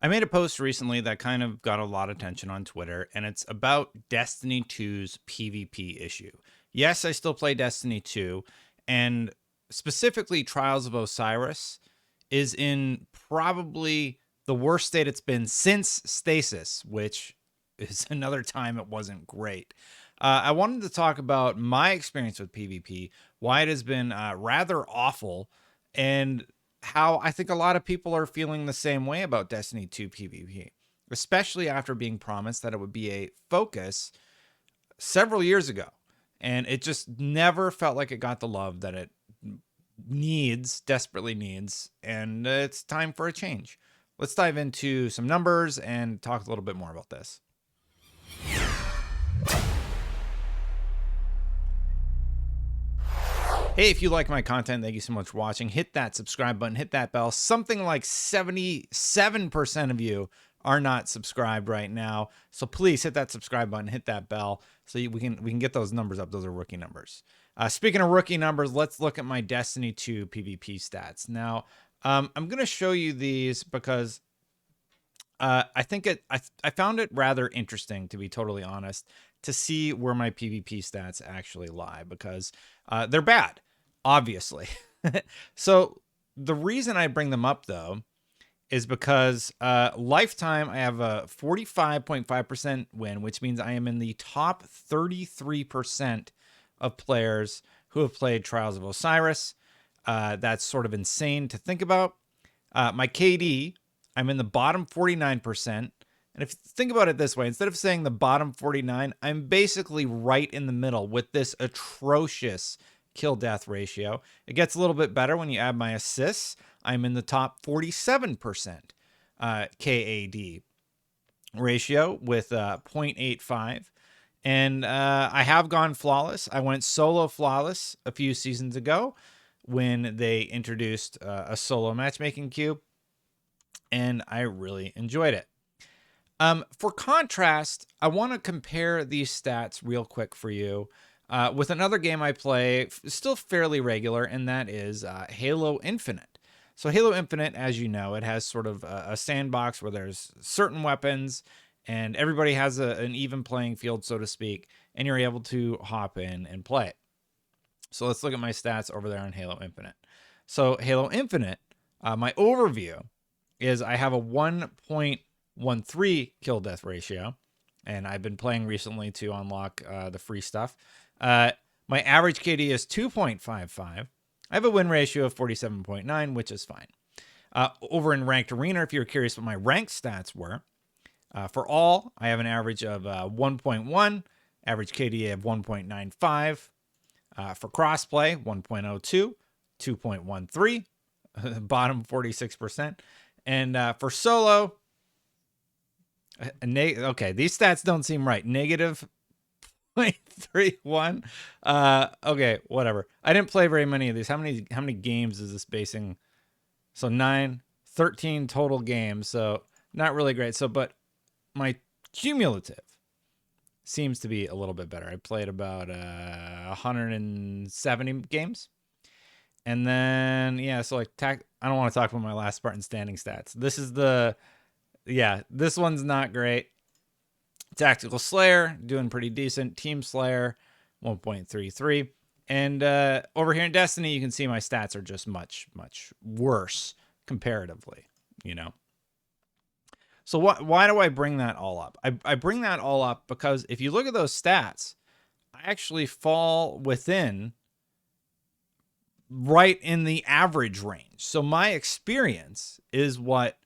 I made a post recently that kind of got a lot of attention on Twitter, and it's about Destiny 2's PvP issue. Yes, I still play Destiny 2, and specifically Trials of Osiris is in probably the worst state it's been since Stasis, which is another time it wasn't great. I wanted to talk about my experience with PvP, why it has been rather awful, and how I think a lot of people are feeling the same way about Destiny 2 PvP, especially after being promised that it would be a focus several years ago. And it just never felt like it got the love that it desperately needs. And it's time for a change. Let's dive into some numbers and talk a little bit more about this. Hey, if you like my content, thank you so much for watching. Hit that subscribe button, hit that bell. Something like 77% of you are not subscribed right now. So please hit that subscribe button, hit that bell so we can get those numbers up. Those are rookie numbers. Speaking of rookie numbers, let's look at my Destiny 2 PvP stats. Now, I'm going to show you these because I think I found it rather interesting, to be totally honest, to see where my PvP stats actually lie, because they're bad, obviously. So the reason I bring them up, though, is because lifetime, I have a 45.5% win, which means I am in the top 33% of players who have played Trials of Osiris. That's sort of insane to think about. My KD, I'm in the bottom 49%. And if you think about it this way, instead of saying the bottom 49, I'm basically right in the middle with this atrocious kill-death ratio. It gets a little bit better when you add my assists. I'm in the top 47% KAD ratio with 0.85. And I have gone flawless. I went solo flawless a few seasons ago when they introduced a solo matchmaking cube, and I really enjoyed it. For contrast, I want to compare these stats real quick for you with another game I play still fairly regular, and that is Halo Infinite. So Halo Infinite, as you know, it has sort of a sandbox where there's certain weapons and everybody has an even playing field, so to speak, and you're able to hop in and play it. So let's look at my stats over there on Halo Infinite. So Halo Infinite, my overview is I have a 1.13 kill death ratio, and I've been playing recently to unlock the free stuff. My average KD is 2.55. I have a win ratio of 47.9, which is fine. Over in Ranked Arena, if you're curious what my ranked stats were, for all, I have an average of 1.1, average KD of 1.95. For crossplay, 1.02, 2.13, bottom 46%. And for solo, okay, these stats don't seem right. Negative 0.31. Okay, whatever. I didn't play very many of these. How many games is this basing? So 13 total games. So not really great. So, but my cumulative seems to be a little bit better. I played about 170 games. And then, yeah, so like I don't want to talk about my last Spartan standing stats. This is this one's not great. Tactical Slayer, doing pretty decent. Team Slayer, 1.33. And over here in Destiny, you can see my stats are just much, much worse comparatively, you know. So why do I bring that all up? I bring that all up because if you look at those stats, I actually fall within right in the average range. So my experience is what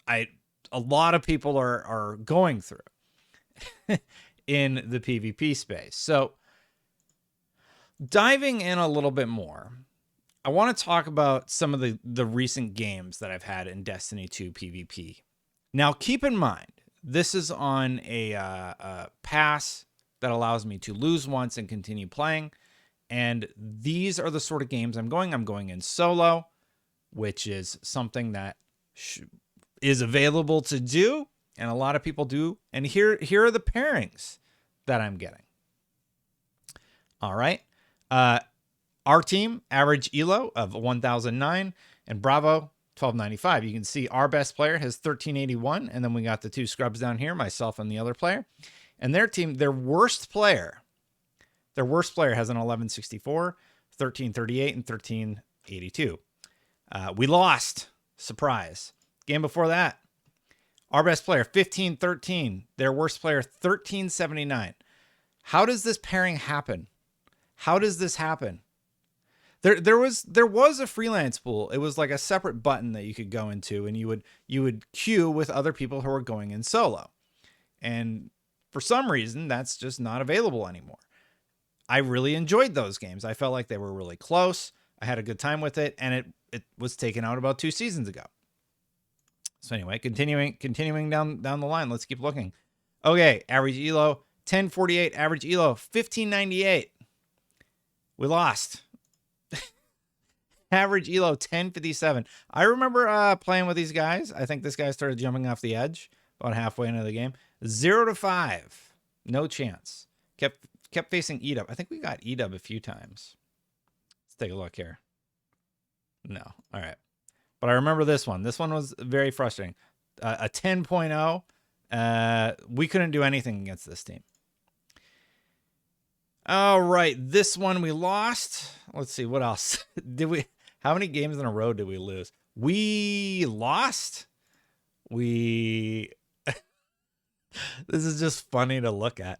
a lot of people are going through in the PvP space. So diving in a little bit more, I want to talk about some of the recent games that I've had in Destiny 2 PvP. Now, keep in mind, this is on a pass that allows me to lose once and continue playing. And these are the sort of games I'm going. I'm going in solo, which is something that is available to do, and a lot of people do. And here are the pairings that I'm getting. All right. Our team, average ELO of 1,009, and Bravo, 1295. You can see our best player has 1381, and then we got the two scrubs down here, myself and the other player. And their team, their worst player has an 1164, 1338, and 1382. We lost. Surprise. Game before that, our best player 1513, their worst player 1379. How does this pairing happen? How does this happen? There was a freelance pool. It was like a separate button that you could go into, and you would queue with other people who are going in solo. And for some reason, that's just not available anymore. I really enjoyed those games. I felt like they were really close. I had a good time with it, and it was taken out about 2 seasons ago. So anyway, continuing down the line, let's keep looking. Okay, average elo 1048, average elo 1598. We lost. Average elo 1057. I remember playing with these guys. I think this guy started jumping off the edge about halfway into the game. 0 to 5. No chance. Kept facing E-dub. I think we got E-dub a few times. Let's take a look here. No. All right. But I remember this one. This one was very frustrating. A 10.0. We couldn't do anything against this team. All right. This one we lost. Let's see. What else? How many games in a row did we lose? We lost. This is just funny to look at.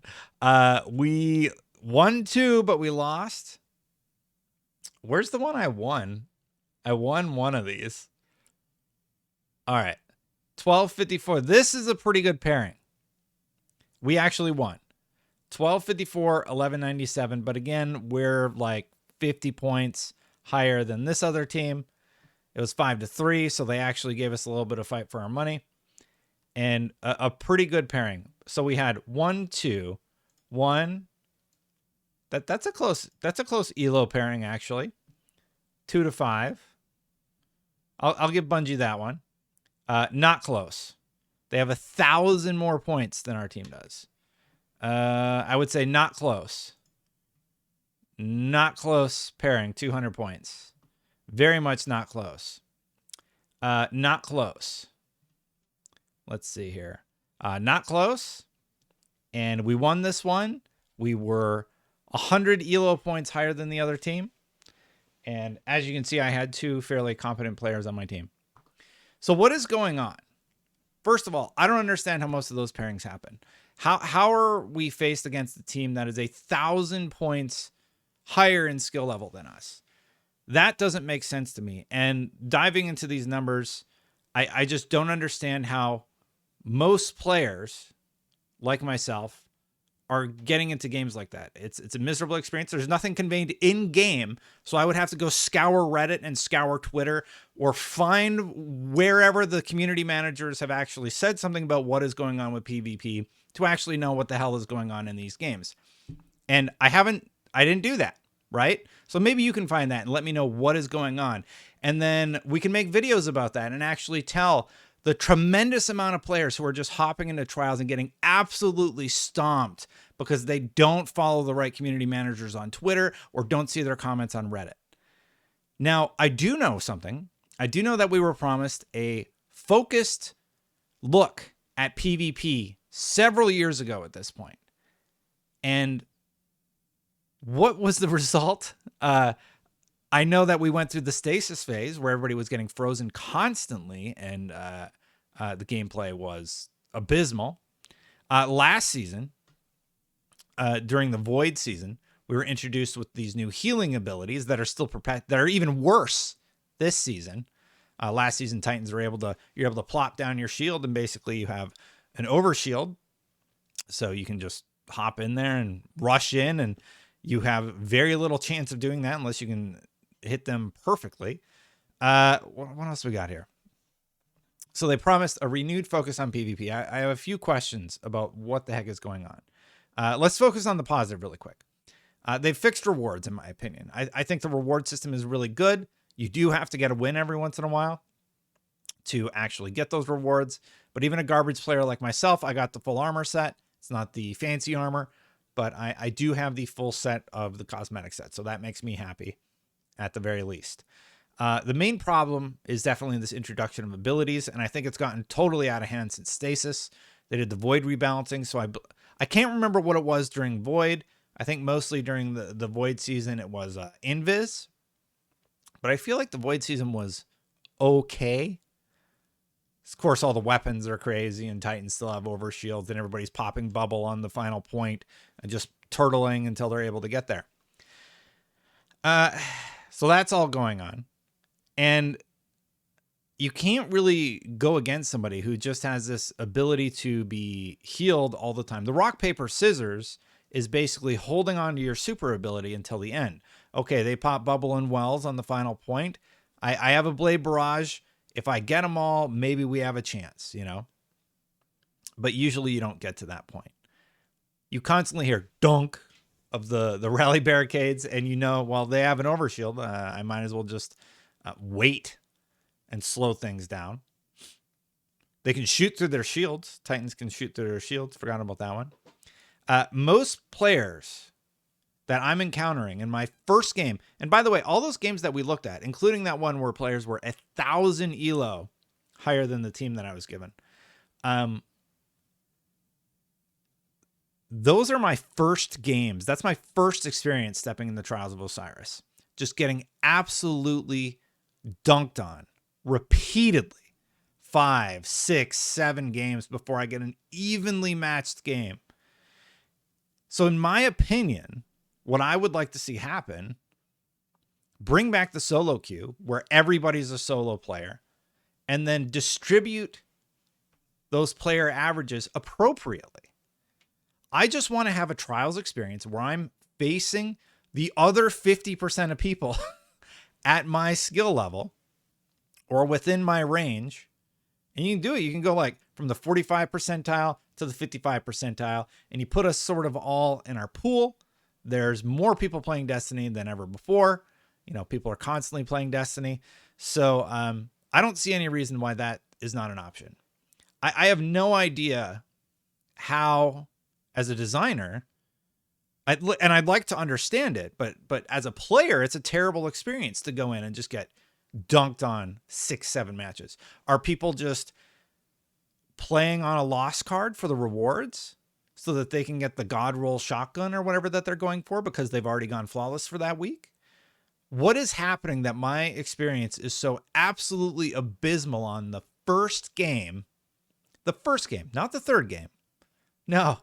We won 2, but we lost. Where's the one I won? I won one of these. All right. 1254. This is a pretty good pairing. We actually won. 1254, 1197. But again, we're like 50 points higher than this other team. It was 5 to 3, so they actually gave us a little bit of fight for our money. And a pretty good pairing. So we had 1, 2, 1. That's a close elo pairing, actually. 2 to 5. I'll give Bungie that one. Not close. They have 1,000 more points than our team does. I would say not close. Not close pairing, 200 points. Very much not close. Not close. Let's see here. Not close. And we won this one. We were 100 elo points higher than the other team. And as you can see, I had 2 fairly competent players on my team. So what is going on? First of all, I don't understand how most of those pairings happen. How are we faced against a team that is 1,000 points higher in skill level than us? That doesn't make sense to me. And diving into these numbers, I just don't understand how most players like myself are getting into games like that. It's a miserable experience. There's nothing conveyed in game. So I would have to go scour Reddit and scour Twitter or find wherever the community managers have actually said something about what is going on with PvP to actually know what the hell is going on in these games. And I didn't do that, right? So maybe you can find that and let me know what is going on. And then we can make videos about that and actually tell the tremendous amount of players who are just hopping into trials and getting absolutely stomped because they don't follow the right community managers on Twitter or don't see their comments on Reddit. Now, I do know something. I do know that we were promised a focused look at PvP several years ago at this point. And what was the result? I know that we went through the stasis phase where everybody was getting frozen constantly and the gameplay was abysmal. Last season, during the Void season, we were introduced with these new healing abilities that are still that are even worse this season. Last season, Titans were you're able to plop down your shield and basically you have an overshield. So you can just hop in there and rush in, and you have very little chance of doing that unless you can hit them perfectly. What else we got here? So they promised a renewed focus on PvP. I have a few questions about what the heck is going on. Let's focus on the positive really quick. They've fixed rewards, in my opinion. I think the reward system is really good. You do have to get a win every once in a while to actually get those rewards. But even a garbage player like myself, I got the full armor set. It's not the fancy armor, but I do have the full set of the cosmetic set. So that makes me happy at the very least. The main problem is definitely this introduction of abilities, and I think it's gotten totally out of hand since Stasis. They did the Void rebalancing, so I can't remember what it was during Void. I think mostly during the Void season it was Invis, but I feel like the Void season was okay. Of course, all the weapons are crazy, and Titans still have overshields, and everybody's popping bubble on the final point and just turtling until they're able to get there. So that's all going on. And you can't really go against somebody who just has this ability to be healed all the time. The rock, paper, scissors is basically holding on to your super ability until the end. Okay, they pop bubble and wells on the final point. I have a blade barrage. If I get them all, maybe we have a chance, you know? But usually you don't get to that point. You constantly hear dunk of the rally barricades, and you know, while they have an overshield, I might as well just wait and slow things down. They can shoot through their shields. Titans can shoot through their shields. Forgot about that one. Most players that I'm encountering in my first game, and by the way, all those games that we looked at, including that one where players were 1,000 elo higher than the team that I was given, those are my first games. That's my first experience stepping in the Trials of Osiris. Just getting absolutely dunked on repeatedly. 5, 6, 7 games before I get an evenly matched game. So in my opinion, what I would like to see happen, bring back the solo queue where everybody's a solo player, and then distribute those player averages appropriately. I just want to have a Trials experience where I'm facing the other 50% of people at my skill level or within my range. And you can do it. You can go like from the 45 percentile to the 55 percentile, and you put us sort of all in our pool. There's more people playing Destiny than ever before. You know, people are constantly playing Destiny. So I don't see any reason why that is not an option. I have no idea how, as a designer, I'd like to understand it, but as a player, it's a terrible experience to go in and just get dunked on 6, 7 matches. Are people just playing on a loss card for the rewards so that they can get the God roll shotgun or whatever that they're going for because they've already gone flawless for that week? What is happening that my experience is so absolutely abysmal on the first game? The first game, not the third game. No.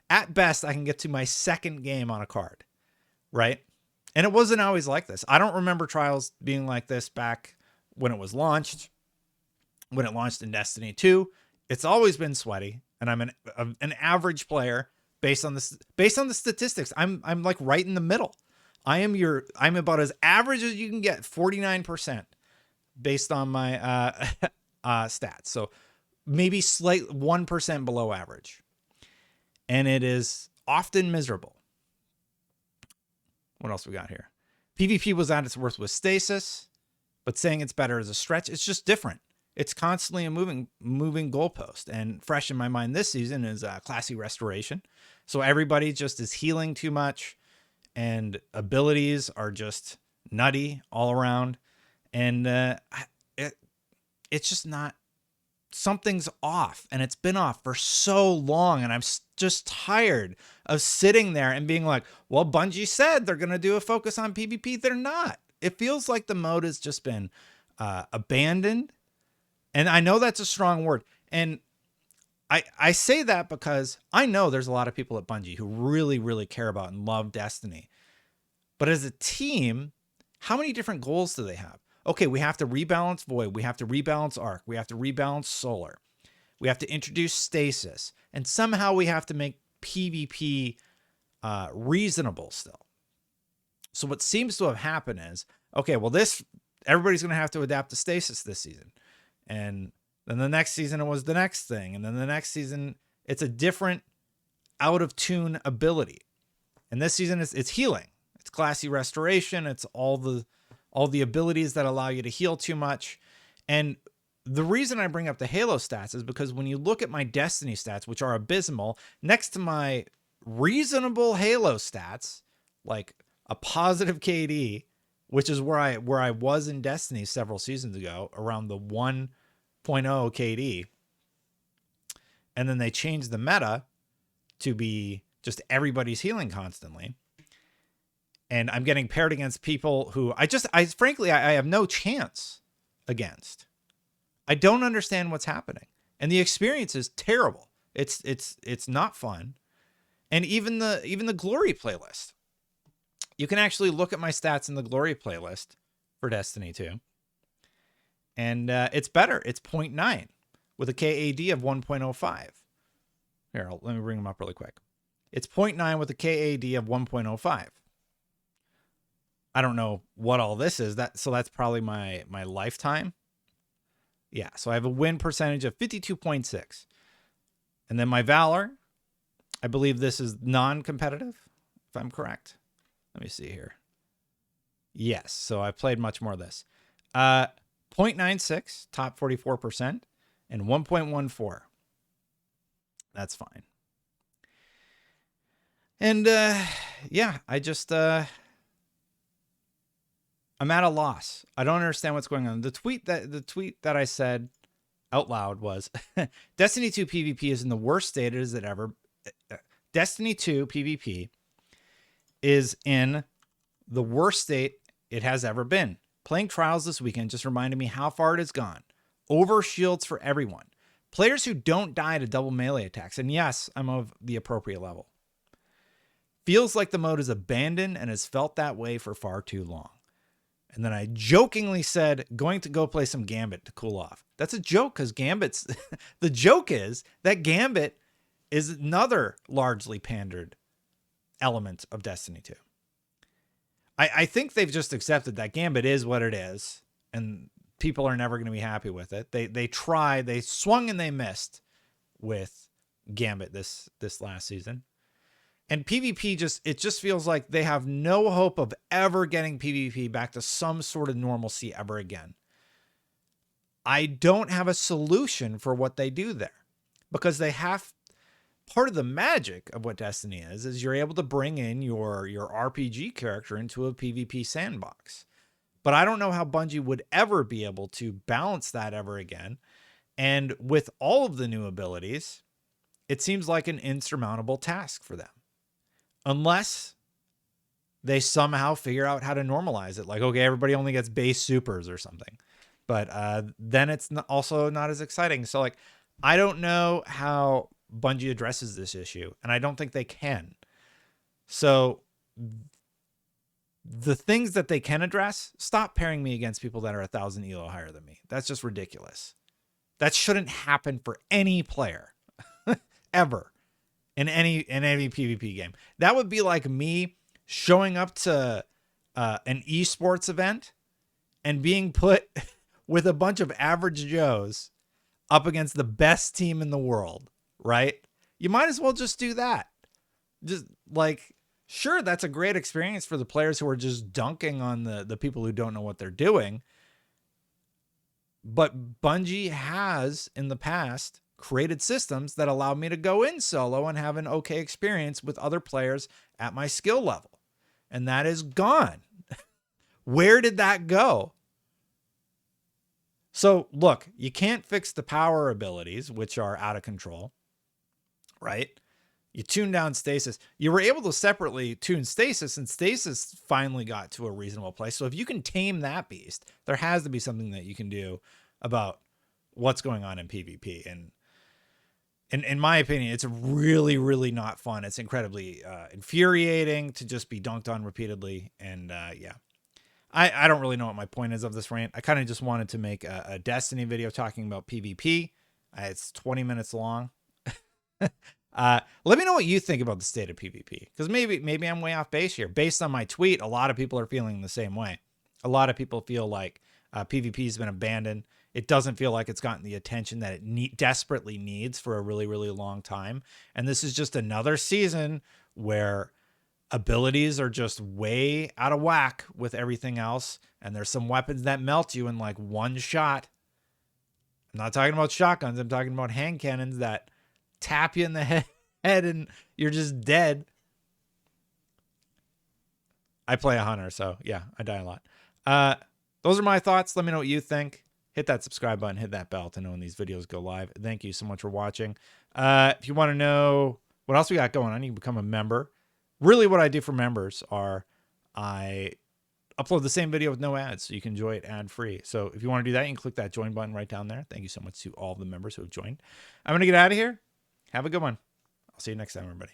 At best, I can get to my second game on a card, right? And it wasn't always like this. I don't remember Trials being like this back when it was launched, when it launched in Destiny 2. It's always been sweaty, and I'm an average player based on the statistics. I'm like right in the middle. I'm about as average as you can get, 49% based on my stats. So maybe slight 1% below average. And it is often miserable. What else we got here? PvP was at its worst with Stasis, but saying it's better is a stretch. It's just different. It's constantly a moving goalpost. And fresh in my mind this season is classy restoration. So everybody just is healing too much, and abilities are just nutty all around. And it's just not. Something's off, and it's been off for so long, and I'm just tired of sitting there and being like, well, Bungie said they're going to do a focus on PvP. They're not. It feels like the mode has just been abandoned. And I know that's a strong word. And I say that because I know there's a lot of people at Bungie who really, really care about and love Destiny. But as a team, how many different goals do they have? Okay, we have to rebalance Void. We have to rebalance Arc. We have to rebalance Solar. We have to introduce Stasis. And somehow we have to make PvP reasonable still. So what seems to have happened is, okay, well, everybody's going to have to adapt to Stasis this season. And then the next season, it was the next thing. And then the next season, it's a different out-of-tune ability. And this season, it's healing. It's classy restoration. It's all the abilities that allow you to heal too much. And the reason I bring up the Halo stats is because when you look at my Destiny stats, which are abysmal, next to my reasonable Halo stats, like a positive KD which is where I was in Destiny several seasons ago, around the 1.0 KD. And then they changed the meta to be just everybody's healing constantly. And I'm getting paired against people who frankly, I have no chance against. I don't understand what's happening. And the experience is terrible. It's not fun. And even the glory playlist. You can actually look at my stats in the glory playlist for Destiny 2. And it's better. It's 0.9 with a KAD of 1.05. Here, let me bring them up really quick. It's 0.9 with a KAD of 1.05. I don't know what all this is. So that's probably my lifetime. Yeah, so I have a win percentage of 52.6. And then my Valor, I believe this is non-competitive, if I'm correct. Let me see here. Yes, so I played much more of this. 0.96, top 44%, and 1.14. That's fine. And yeah, I just I'm at a loss. I don't understand what's going on. The tweet that I said out loud was Destiny 2 PvP is in the worst state it has ever. Destiny 2 PvP is in the worst state it has ever been. Playing Trials this weekend just reminded me how far it has gone. Over shields for everyone. Players who don't die to double melee attacks. And yes, I'm of the appropriate level. Feels like the mode is abandoned and has felt that way for far too long. And then I jokingly said, going to go play some Gambit to cool off. That's a joke because Gambit's... the joke is that Gambit is another largely pandered element of Destiny 2. I think they've just accepted that Gambit is what it is, and people are never going to be happy with it. They tried, they swung and they missed with Gambit this last season. And PvP just feels like they have no hope of ever getting PvP back to some sort of normalcy ever again. I don't have a solution for what they do there, because they have... Part of the magic of what Destiny is you're able to bring in your RPG character into a PvP sandbox. But I don't know how Bungie would ever be able to balance that ever again. And with all of the new abilities, it seems like an insurmountable task for them. Unless they somehow figure out how to normalize it. Like, okay, everybody only gets base supers or something. But then it's also not as exciting. So, like, I don't know how Bungie addresses this issue, and I don't think they can. So the things that they can address, stop pairing me against people that are 1,000 elo higher than me. That's just ridiculous. That shouldn't happen for any player ever in any PvP game. That would be like me showing up to an esports event and being put with a bunch of average Joes up against the best team in the world. Right? You might as well just do that. Just like, sure, that's a great experience for the players who are just dunking on the people who don't know what they're doing. But Bungie has in the past created systems that allow me to go in solo and have an okay experience with other players at my skill level. And that is gone. Where did that go? So look, you can't fix the power abilities, which are out of control. Right? You tune down stasis. You were able to separately tune stasis, and stasis finally got to a reasonable place. So if you can tame that beast, there has to be something that you can do about what's going on in PvP. And in my opinion, it's really, really not fun. It's incredibly infuriating to just be dunked on repeatedly. And yeah, I don't really know what my point is of this rant. I kind of just wanted to make a Destiny video talking about PvP. It's 20 minutes long. Let me know what you think about the state of PvP, because maybe I'm way off base here. Based on my tweet, a lot of people are feeling the same way. A lot of people feel like PvP has been abandoned. It doesn't feel like it's gotten the attention that it desperately needs for a really, really long time. And this is just another season where abilities are just way out of whack with everything else. And there's some weapons that melt you in like one shot. I'm not talking about shotguns. I'm talking about hand cannons that tap you in the head and you're just dead. I play a hunter, so yeah, I die a lot. Those are my thoughts. Let me know what you think. Hit that subscribe button, hit that bell to know when these videos go live. Thank you so much for watching. If you want to know what else we got going on, you can become a member. Really what I do for members are I upload the same video with no ads, so you can enjoy it ad-free. So if you want to do that, you can click that join button right down there. Thank you so much to all the members who have joined. I'm going to get out of here. Have a good one. I'll see you next time, everybody.